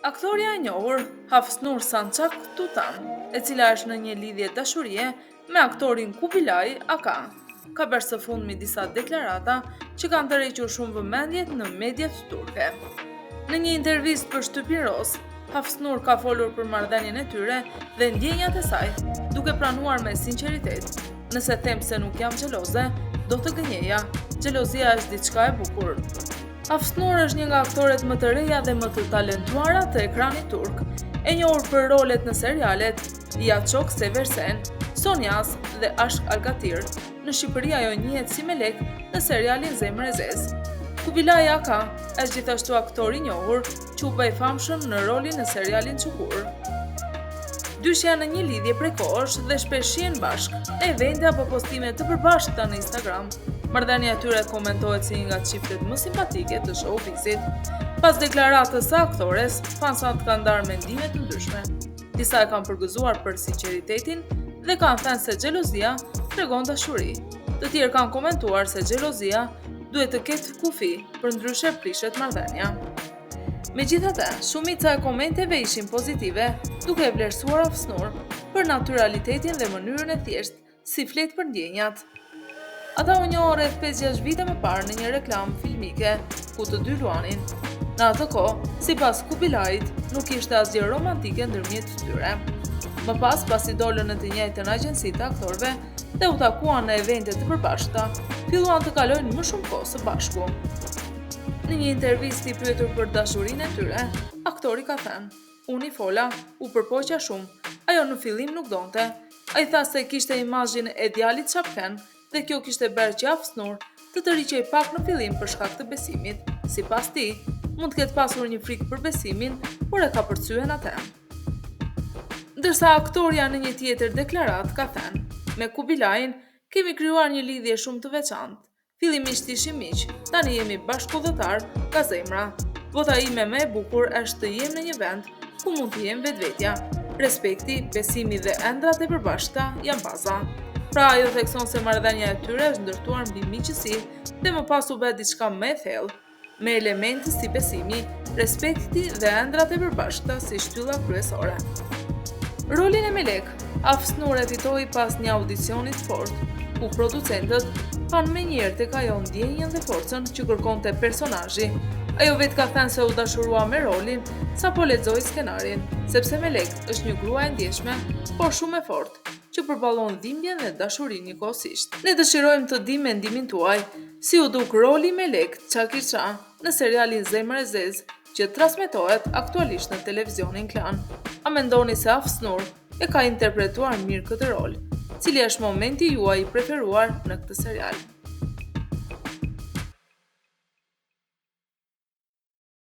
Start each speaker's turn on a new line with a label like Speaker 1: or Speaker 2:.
Speaker 1: Aktoria e njohur Hafsnur Sançak Tutan, e cila është në një lidhje dashurie me aktorin Kubilay Aka, ka bërë së fundmi disa deklarata që kanë tërhequr shumë vëmendjet në mediat turke. Në një intervistë për Shtypin Roz, Hafsnur ka folur për marrëdhënien e tyre dhe ndjenjat e saj, duke pranuar me sinqeritet: "Nëse them se nuk jam xheloze, do të gënjeja. Xhelozia është diçka e bukur." Hafsnur është një nga aktoret më të reja dhe më të talentuara të ekranit turk, e njohur për rolet në serialet Ja Çok Seversen, Sonjas dhe Ashk Alkatir. Në Shqipëri ajo njihet si Melek në serialin Zemër e Zezë. Kubilay Aka është gjithashtu aktor i njohur që u bë i famshëm në rolin në serialin Çukur. Dysh janë në një lidhje prej kohësh dhe shpesh shihen bashkë në evente apo postime të përbashkëta në Instagram. Marrëdhënia e tyre komentohet si një nga çiftet më simpatike të showbizit. Pas deklaratës së aktores, fansat kanë ndarë mendime të ndryshme. Disa e kanë përgëzuar për sinqeritetin dhe kanë thënë se xhelozia tregon dashuri. Të tjerë kanë komentuar se xhelozia duhet të ketë kufi, përndryshe prishet marrëdhënia. Megjithatë, shumica e komenteve ishin pozitive, duke e vlerësuar Hafsnur për natyralitetin dhe mënyrën e thjeshtë si flet për ndjenjat. Ata u njohën rreth 5-6 vite më parë në një reklam filmike ku të dy luanin. Në atë kohë, sipas Kubilayit, nuk ishte asgjë romantike ndërmjet tyre. Më pas, pasi dolën në të njëjtën agjenci të aktorëve dhe u takuan në evente të përbashkëta, filluan të kalojnë më shumë kohë së bashku. Në një intervistë i pyetur për dashurinë e tyre, aktori ka thënë: "Unë i fola, u përpoqja shumë. Ajo në fillim nuk donte. Ai tha se kishte imazhin e djalit çapken dhe kjo kishte bërë që Hafsnur të tërhiqej pak në fillim për shkak të besimit. Sipas tij, mund të ketë pasur një frikë për besimin, por e ka përcyen atë." Ndërsa aktoria në një tjetër deklarat ka thënë: "Me Kubilayin kemi krijuar një lidhje shumë të veçantë. Fillimisht ishim miq, tani jemi bashkëkollëtar nga zemra. Bota ime më e bukur është të jem në një vend ku mund të jem vetvetja. Respekti, besimi dhe ëndrat e përbashkëta janë baza." Pra ajo thekson se marrëdhënia e tyre është ndërtuar mbi miqësi dhe më pas u bë diçka më e thellë, me elemente si besimi, respekti dhe ëndrat e përbashkëta si shtylla kryesore. Rolin e Melek, Hafsnur e fitoi pas një audicioni të fortë, ku producentët kanë menjëherë tek ajo ndjenjën dhe forcën që kërkonte personazhi. Ajo vetë ka thënë se u dashurua me rolin sapo lexoi skenarin, sepse Melek është një grua e ndjeshme, por shumë e fortë, që përballon dhimbjen dhe dashurinë njëkohësisht. Ne dëshirojmë të dimë mendimin tuaj, si u duk roli Melek Çakirça në serialin Zemër e Zezë, që transmetohet aktualisht në televizionin Klan. A mendoni se Hafsnur e ka interpretuar mirë këtë rol? Cili është momenti juaj i preferuar në këtë serial?